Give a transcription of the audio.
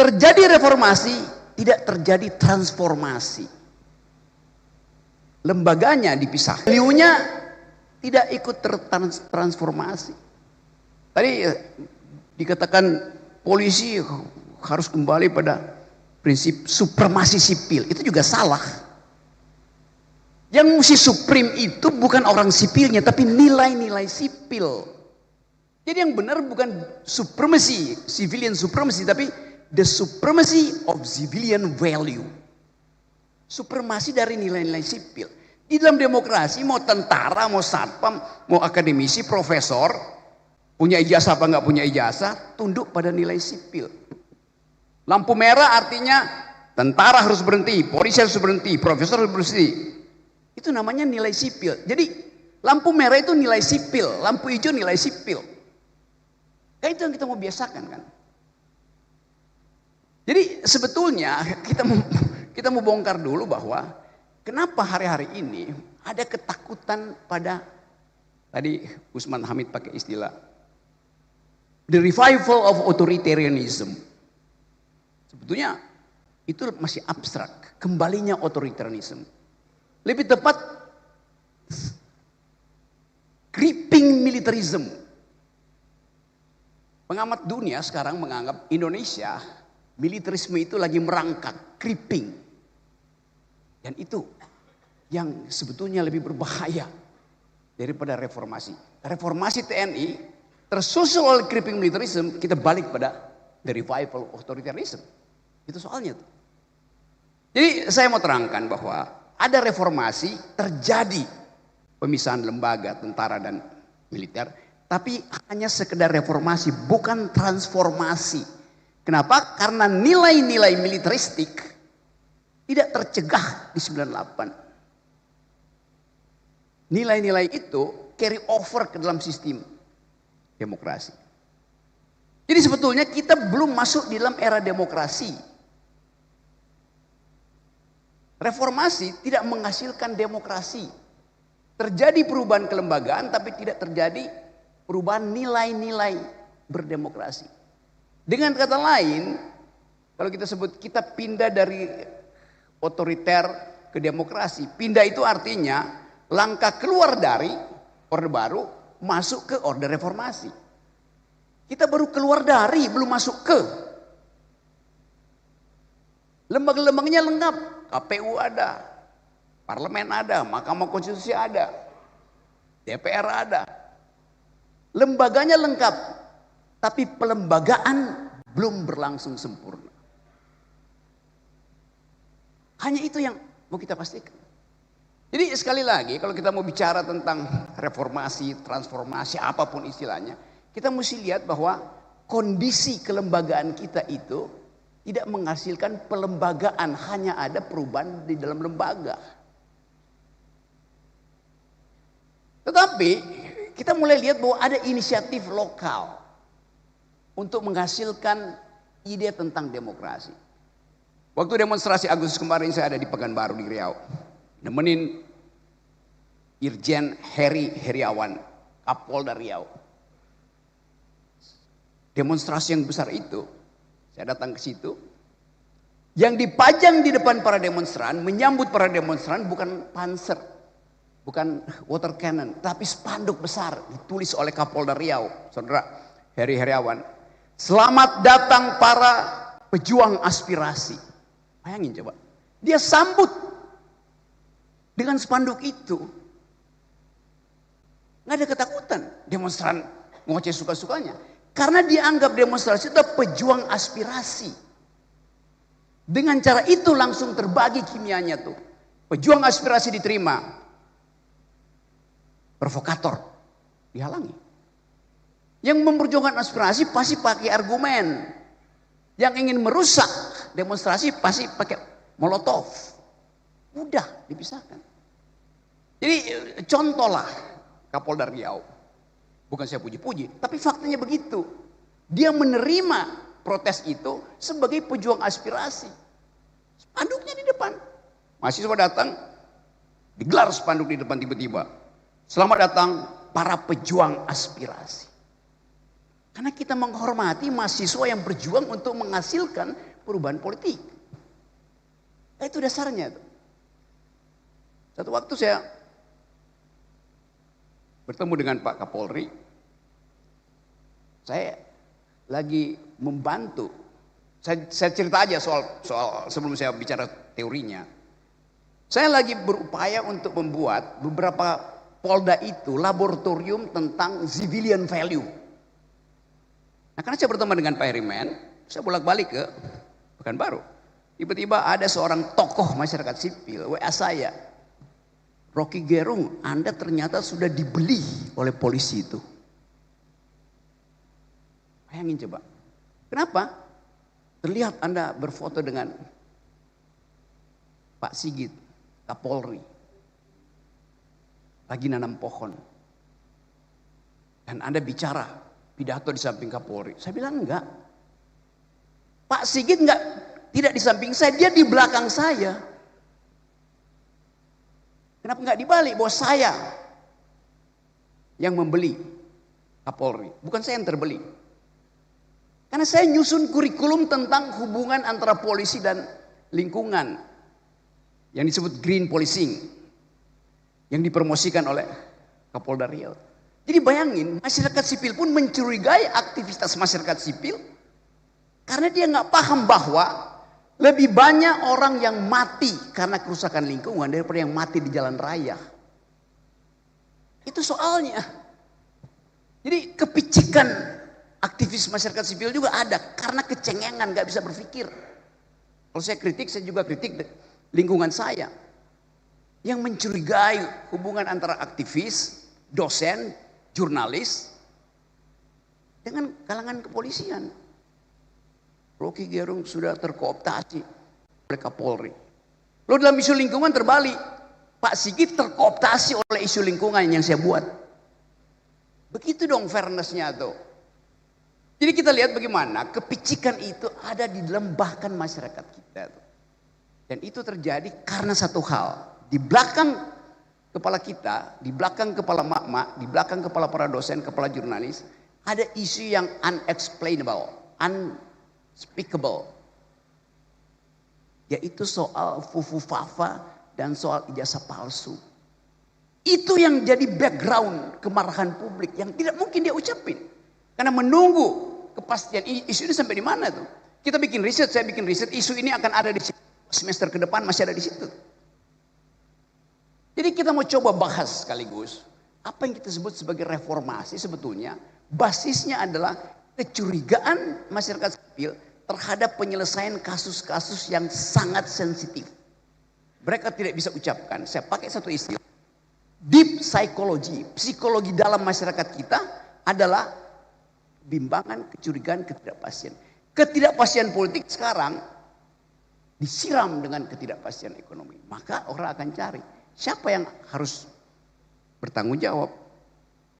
terjadi reformasi, tidak terjadi transformasi. Lembaganya dipisah, value-nya tidak ikut transformasi. Tadi dikatakan polisi harus kembali pada prinsip supremasi sipil, itu juga salah. Yang mesti supreme itu bukan orang sipilnya, tapi nilai-nilai sipil. Jadi yang benar bukan supremacy, civilian supremacy, tapi the supremacy of civilian value. Supremasi dari nilai-nilai sipil. Di dalam demokrasi mau tentara, mau satpam, mau akademisi, profesor, punya ijazah apa nggak punya ijazah, tunduk pada nilai sipil. Lampu merah artinya tentara harus berhenti, polisi harus berhenti, profesor harus berhenti. Itu namanya nilai sipil. Jadi lampu merah itu nilai sipil, lampu hijau nilai sipil. Nah, itu yang kita mau biasakan kan. Jadi sebetulnya kita mau bongkar dulu bahwa kenapa hari-hari ini ada ketakutan pada, tadi Usman Hamid pakai istilah the revival of authoritarianism. Sebetulnya itu masih abstrak, kembalinya otoritarianisme. Lebih tepat creeping militarism. Pengamat dunia sekarang menganggap Indonesia militerisme itu lagi merangkak, creeping. Dan itu yang sebetulnya lebih berbahaya daripada reformasi. Reformasi TNI tersusul oleh creeping militarism, kita balik pada the revival of authoritarianism. Itu soalnya tuh. Jadi saya mau terangkan bahwa ada reformasi, terjadi pemisahan lembaga tentara dan militer, tapi hanya sekedar reformasi, bukan transformasi. Kenapa? Karena nilai-nilai militeristik tidak tercegah di 98. Nilai-nilai itu carry over ke dalam sistem demokrasi. Jadi sebetulnya kita belum masuk di dalam era demokrasi. Reformasi tidak menghasilkan demokrasi. Terjadi perubahan kelembagaan tapi tidak terjadi perubahan nilai-nilai berdemokrasi. Dengan kata lain, kalau kita sebut kita pindah dari otoriter ke demokrasi. Pindah itu artinya langkah keluar dari orde baru masuk ke orde reformasi. Kita baru keluar dari, belum masuk ke. Lembaga-lembaganya lengkap. KPU ada, parlemen ada, Mahkamah Konstitusi ada, DPR ada. Lembaganya lengkap, tapi pelembagaan belum berlangsung sempurna. Hanya itu yang mau kita pastikan. Jadi sekali lagi kalau kita mau bicara tentang reformasi, transformasi, apapun istilahnya, kita mesti lihat bahwa kondisi kelembagaan kita itu tidak menghasilkan pelembagaan, hanya ada perubahan di dalam lembaga. Tetapi kita mulai lihat bahwa ada inisiatif lokal untuk menghasilkan ide tentang demokrasi. Waktu demonstrasi Agustus kemarin saya ada di Pekanbaru di Riau, nemenin Irjen Heri Heriawan, Kapolda Riau. Demonstrasi yang besar itu, saya datang ke situ. Yang dipajang di depan para demonstran, menyambut para demonstran bukan panser, bukan water cannon, tapi spanduk besar ditulis oleh Kapolda Riau, Saudara Heri Heriawan. Selamat datang para pejuang aspirasi. Bayangin coba. Dia sambut dengan spanduk itu. Nggak ada ketakutan. Demonstran ngoceh suka-sukanya. Karena dia anggap demonstrasi itu pejuang aspirasi. Dengan cara itu langsung terbagi kimianya tuh. Pejuang aspirasi diterima. Provokator dihalangi. Yang memperjuangkan aspirasi pasti pakai argumen. Yang ingin merusak demonstrasi pasti pakai molotov. Mudah dipisahkan. Jadi contohlah Kapolda Riau. Bukan saya puji-puji, tapi faktanya begitu. Dia menerima protes itu sebagai pejuang aspirasi. Spanduknya di depan. Mahasiswa datang, digelar spanduk di depan tiba-tiba. Selamat datang para pejuang aspirasi. Karena kita menghormati mahasiswa yang berjuang untuk menghasilkan perubahan politik. Itu dasarnya. Satu waktu saya bertemu dengan Pak Kapolri. Saya lagi membantu. Saya cerita aja soal sebelum saya bicara teorinya. Saya lagi berupaya untuk membuat beberapa Polda itu laboratorium tentang civilian value. Nah, karena saya berteman dengan Pak Herimen, saya bolak-balik ke Pekanbaru. Tiba-tiba ada seorang tokoh masyarakat sipil WA saya. Rocky Gerung, Anda ternyata sudah dibeli oleh polisi itu. Bayangin coba. Kenapa? Terlihat Anda berfoto dengan Pak Sigit, Kapolri. Lagi nanam pohon. Dan Anda bicara, pidato di samping Kapolri. Saya bilang enggak. Pak Sigit tidak di samping saya, dia di belakang saya. Kenapa enggak dibalik? Bahwa saya yang membeli Kapolri, bukan saya yang terbeli. Karena saya nyusun kurikulum tentang hubungan antara polisi dan lingkungan yang disebut green policing yang dipromosikan oleh Kapolda Riau. Jadi bayangin, masyarakat sipil pun mencurigai aktivitas masyarakat sipil karena dia nggak paham bahwa lebih banyak orang yang mati karena kerusakan lingkungan daripada yang mati di jalan raya. Itu soalnya. Jadi kepicikan aktivis masyarakat sipil juga ada karena kecengengan, nggak bisa berpikir. Kalau saya kritik, saya juga kritik lingkungan saya yang mencurigai hubungan antara aktivis, dosen, jurnalis dengan kalangan kepolisian. Rocky Gerung sudah terkooptasi oleh Kapolri. Lo dalam isu lingkungan terbalik, Pak Sigit terkooptasi oleh isu lingkungan yang saya buat. Begitu dong fairness-nya tuh. Jadi kita lihat bagaimana kepicikan itu ada di dalam bahkan masyarakat kita. Dan itu terjadi karena satu hal. Di belakang kepala kita, di belakang kepala mak-mak, di belakang kepala para dosen, kepala jurnalis, ada isu yang unexplainable, unspeakable. Yaitu soal fufu-fafa dan soal ijazah palsu. Itu yang jadi background kemarahan publik yang tidak mungkin dia ucapin. Karena menunggu kepastian isu ini sampai di mana tuh. Kita bikin riset, saya bikin riset, isu ini akan ada di semester ke depan, masih ada di situ. Jadi kita mau coba bahas sekaligus apa yang kita sebut sebagai reformasi sebetulnya basisnya adalah kecurigaan masyarakat sipil terhadap penyelesaian kasus-kasus yang sangat sensitif. Mereka tidak bisa ucapkan, saya pakai satu istilah, deep psychology, psikologi dalam masyarakat kita adalah bimbangan, kecurigaan, ketidakpastian. Ketidakpastian politik sekarang disiram dengan ketidakpastian ekonomi. Maka orang akan cari siapa yang harus bertanggung jawab.